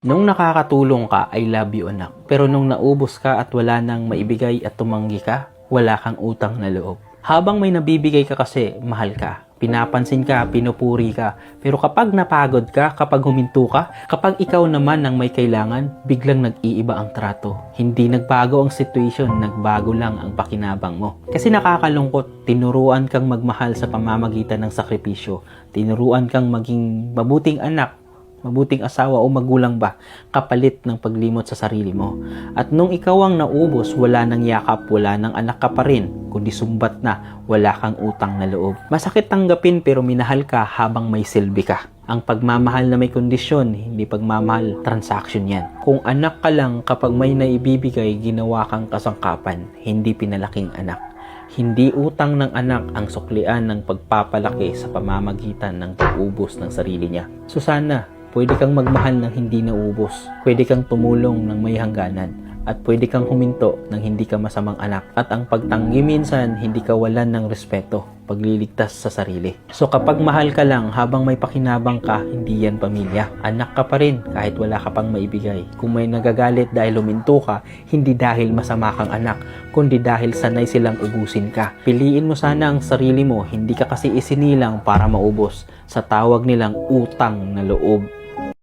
Nung nakakatulong ka, I love you anak. Pero nung naubos ka at wala nang maibigay at tumanggi ka, wala kang utang na loob. Habang may nabibigay ka kasi, mahal ka. Pinapansin ka, pinupuri ka. Pero kapag napagod ka, kapag huminto ka, kapag ikaw naman ang may kailangan, biglang nag-iiba ang trato. Hindi nagbago ang situation, nagbago lang ang pakinabang mo. Kasi nakakalungkot, tinuruan kang magmahal sa pamamagitan ng sakripisyo. Tinuruan kang maging mabuting anak, mabuting asawa o magulang ba, kapalit ng paglimot sa sarili mo. At nung ikaw ang naubos, wala nang yakap, wala nang anak ka pa rin, kundi sumbat na, wala kang utang na loob. Masakit tanggapin pero minahal ka habang may silbi ka. Ang pagmamahal na may kondisyon, hindi pagmamahal, transaction yan. Kung anak ka lang, kapag may naibibigay, ginawa kang kasangkapan, hindi pinalaking anak. Hindi utang ng anak ang suklian ng pagpapalaki sa pamamagitan ng pag-ubos ng sarili niya. So sana, pwede kang magmahal ng hindi naubos. Pwede kang tumulong ng may hangganan. At pwede kang huminto ng hindi ka masamang anak. At ang pagtanggi minsan, hindi kawalan ng respeto, pagliligtas sa sarili. So kapag mahal ka lang habang may pakinabang ka, hindi yan pamilya. Anak ka pa rin kahit wala ka pang maibigay. Kung may nagagalit dahil huminto ka, hindi dahil masama kang anak, kundi dahil sanay silang ubusin ka. Piliin mo sana ang sarili mo, hindi ka kasi isinilang para maubos. Sa tawag nilang utang na loob.